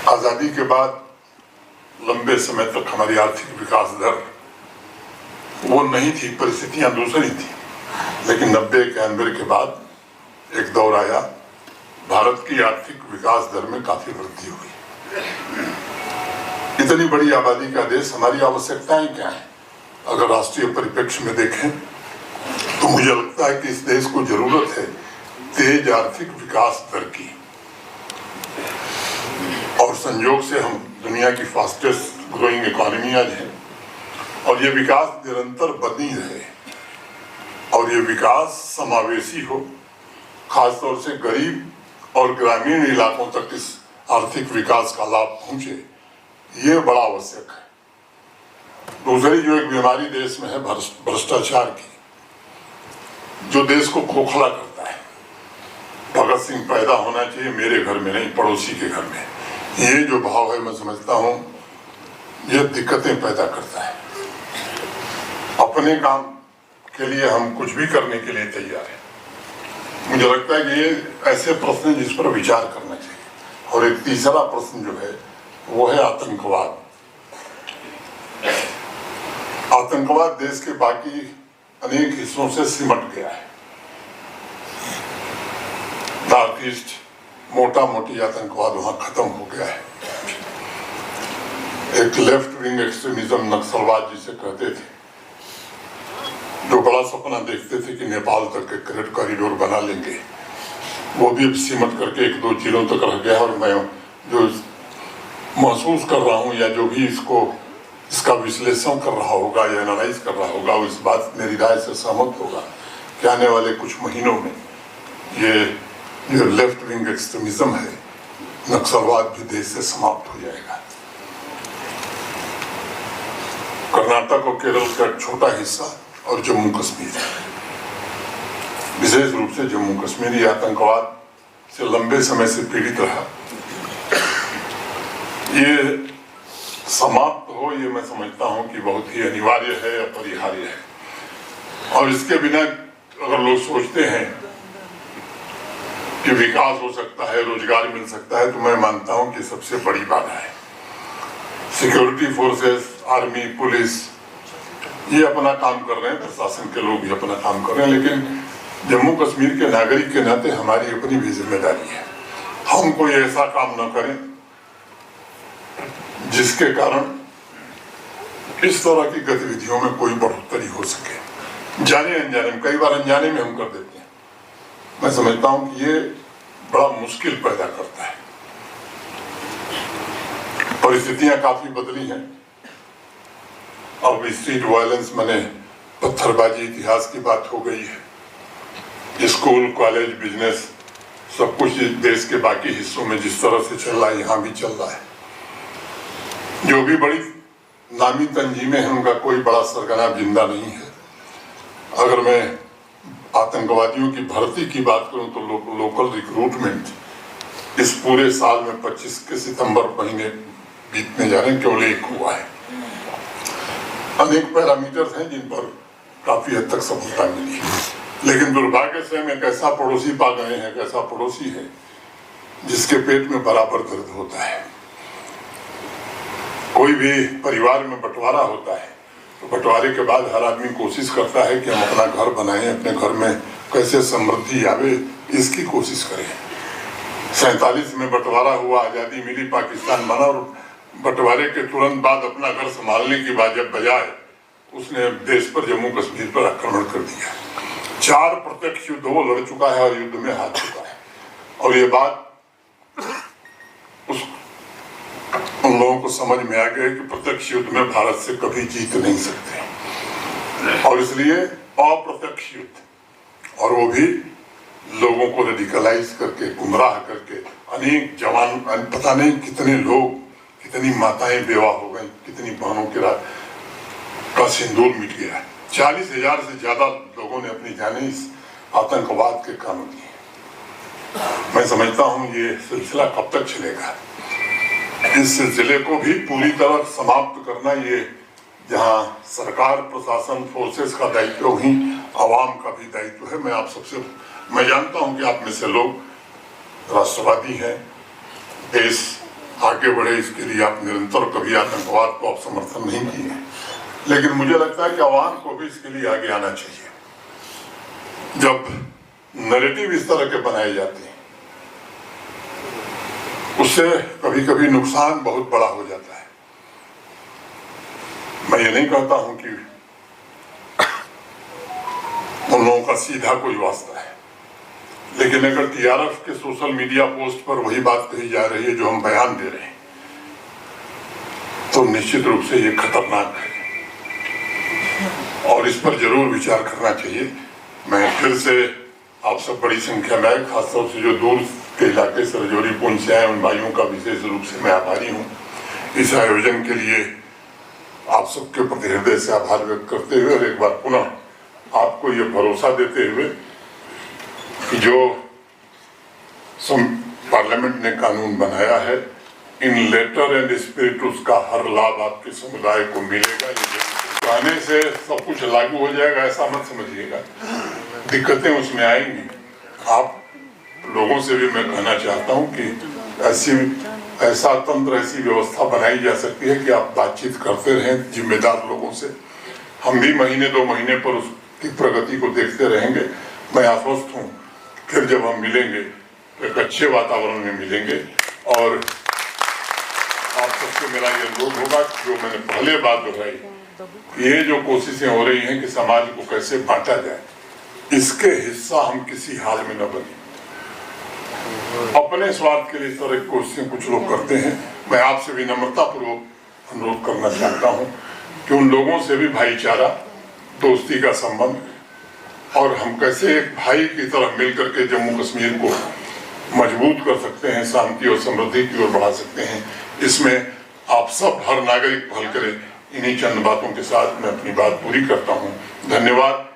आज़ादी के बाद लंबे समय तक हमारी आर्थिक विकास दर वो नहीं थी, परिस्थितियां दूसरी थी। लेकिन 90-91 के बाद एक दौर आया, भारत की आर्थिक विकास दर में काफी वृद्धि हुई। इतनी बड़ी आबादी का देश, हमारी आवश्यकताएं क्या हैं? अगर राष्ट्रीय परिप्रेक्ष्य में देखें तो मुझे लगता है कि इस देश को जरूरत है तेज आर्थिक विकास दर की, और संयोग से हम दुनिया की फास्टेस्ट ग्रोइंग इकोनॉमी आज है, और ये विकास निरंतर बनी रहे और ये विकास समावेशी हो, खासतौर से गरीब और ग्रामीण इलाकों तक इस आर्थिक विकास का लाभ पहुंचे, ये बड़ा आवश्यक है। दूसरी जो एक बीमारी देश में है भ्रष्टाचार की, जो देश को खोखला करता है। भगत सिंह पैदा होना चाहिए मेरे घर में नहीं, पड़ोसी के घर में, ये जो भाव है मैं समझता हूं ये दिक्कतें पैदा करता है। अपने काम के लिए हम कुछ भी करने के लिए तैयार हैं। मुझे लगता है कि ये ऐसे प्रश्न हैं जिस पर विचार करना चाहिए। और एक तीसरा प्रश्न जो है वो है आतंकवाद। आतंकवाद देश के बाकी अनेक हिस्सों से सिमट गया है। नॉर्थ ईस्ट मोटा मोटी आतंकवाद वहां खत्म हो गया है। एक लेफ्ट विंग एक्सट्रीमिज्म, नक्सलवाद जिसे कहते थे, जो बड़ा सपना देखते थे कि नेपाल तक एक रेड कॉरिडोर बना लेंगे, वो भी अब सिमट करके 1-2 जिलों तक रह गया। और मैं जो महसूस कर रहा हूँ या जो भी इसका विश्लेषण कर रहा होगा या एनालाइज कर रहा होगा, वो इस बात मेरी राय से सहमत होगा कि आने वाले कुछ महीनों में ये जो लेफ्ट विंग एक्सट्रीमिज्म है, नक्सलवाद भी देश से समाप्त हो जाएगा। कर्नाटक और केरल का एक छोटा हिस्सा और जम्मू कश्मीर, विशेष रूप से जम्मू कश्मीर ये आतंकवाद से लंबे समय से पीड़ित रहा। ये समाप्त हो, ये मैं समझता हूं कि बहुत ही अनिवार्य है, अपरिहार्य है। और इसके बिना अगर लोग सोचते हैं कि विकास हो सकता है, रोजगार मिल सकता है, तो मैं मानता हूं कि सबसे बड़ी बाधा है। सिक्योरिटी फोर्सेस, आर्मी, पुलिस ये अपना काम कर रहे हैं, प्रशासन के लोग भी अपना काम कर रहे हैं, लेकिन जम्मू कश्मीर के नागरिक के नाते हमारी अपनी भी जिम्मेदारी है। हम कोई ऐसा काम न करें जिसके कारण इस तरह की गतिविधियों में कोई बढ़ोतरी हो सके। जाने अनजाने में, कई बार अनजाने में हम कर देते हैं। मैं समझता हूं कि ये बड़ा मुश्किल पैदा करता है। परिस्थितियां काफी बदली हैं। अब स्ट्रीट वायलेंस माने पत्थरबाजी इतिहास की बात हो गई है। स्कूल, कॉलेज, बिजनेस सब कुछ देश के बाकी हिस्सों में जिस तरह से चल रहा है, यहाँ भी चल रहा है। जो भी बड़ी नामी तंजीमें हैं, उनका कोई बड़ा सरगना जिंदा नहीं है। अगर मैं आतंकवादियों की भर्ती की बात करूं तो लोकल रिक्रूटमेंट इस पूरे साल में 25 के सितंबर महीने बीतने जा रहे हैं, केवल 1 हुआ है। अनेक पैरामीटर्स हैं जिन पर काफी हद तक सफलता मिली है, लेकिन दुर्भाग्य से हम एक ऐसा पड़ोसी पा गए हैं, एक ऐसा पड़ोसी है जिसके पेट में बराबर दर्द होता है। कोई भी परिवार में बंटवारा होता है तो बंटवारे के बाद हर आदमी कोशिश करता है कि हम अपना घर बनाएं, अपने घर में कैसे समृद्धि आवे, इसकी कोशिश करें। 47 में बंटवारा हुआ, आजादी मिली, पाकिस्तान बना, और बंटवारे के तुरंत बाद अपना घर संभालने की बजाय उसने देश पर, जम्मू कश्मीर पर आक्रमण कर दिया। 4 प्रत्यक्ष युद्ध वो लड़ चुका है और युद्ध में हार चुका है। और ये बात उन लोगों को समझ में आ गया कि प्रत्यक्ष युद्ध में भारत से कभी जीत नहीं सकते, और इसलिए अप्रत्यक्ष युद्ध, और वो भी लोगों को रेडिकलाइज करके, गुमराह करके, अनेक जवान, पता नहीं कितने लोग, कितनी माताएं बेवा हो गई, कितनी बहनों का सिंदूर मिट गया। 40,000 से ज्यादा लोगों ने अपनी जानें इस आतंकवाद के कारण दी। मैं समझता हूं ये सिलसिला कब तक चलेगा। इस सिलसिले को भी पूरी तरह समाप्त करना, ये जहां सरकार, प्रशासन, फोर्सेस का दायित्व, वहीं आवाम का भी दायित्व है। मैं जानता हूं कि आप में से लोग राष्ट्रवादी हैं, देश आगे बढ़े, इसके लिए आप निरंतर कभी आतंकवाद को आप समर्थन नहीं किए, लेकिन मुझे लगता है कि आवाम को भी इसके लिए आगे आना चाहिए। जब नैरेटिव इस तरह के बनाए जाते हैं उससे कभी कभी नुकसान बहुत बड़ा हो जाता है। मैं ये नहीं कहता हूं कि उन लोगों का सीधा कोई वास्ता है, लेकिन अगर टीआरएफ के सोशल मीडिया पोस्ट पर वही बात कही जा रही है जो हम बयान दे रहे हैं, तो निश्चित रूप से ये खतरनाक है और इस पर जरूर विचार करना चाहिए। मैं फिर से आप सब बड़ी संख्या में, खासतौर से जो दूर के इलाके से रजौरी पुंछ से आए उन भाइयों का विशेष रूप से मैं आभारी हूँ। इस आयोजन के लिए आप सबके प्रति हृदय से आभार व्यक्त करते हुए और एक बार पुनः आपको ये भरोसा देते हुए कि जो पार्लियामेंट ने कानून बनाया है, इन लेटर एंड स्पिरिट उसका हर लाभ आपके समुदाय को मिलेगा। ये कहने से सब कुछ लागू हो जाएगा ऐसा मत समझिएगा, दिक्कतें उसमें आएंगी। आप लोगों से भी मैं कहना चाहता हूं कि ऐसा तंत्र, ऐसी व्यवस्था बनाई जा सकती है कि आप बातचीत करते रहें जिम्मेदार लोगों से। हम भी महीने 2 महीने पर उसकी प्रगति को देखते रहेंगे। मैं आश्वस्त हूँ फिर जब हम मिलेंगे तो एक अच्छे वातावरण में मिलेंगे और आप सबसे मेरा ये अनुरोध होगा जो मैंने पहले बात दोहराई, ये जो कोशिशें हो रही हैं कि समाज को कैसे बांटा जाए, इसके हिस्सा हम किसी हाल में न बने। अपने स्वार्थ के लिए इस तरह की कोशिशें कुछ लोग करते हैं। मैं आपसे भी नम्रता पूर्वक अनुरोध करना चाहता हूं कि उन लोगों से भी भाईचारा, दोस्ती का संबंध और हम कैसे एक भाई की तरह मिलकर के जम्मू कश्मीर को मजबूत कर सकते हैं, शांति और समृद्धि की ओर बढ़ा सकते हैं, इसमें आप सब हर नागरिक पहल करें। इन्हीं चंद बातों के साथ मैं अपनी बात पूरी करता हूं। धन्यवाद।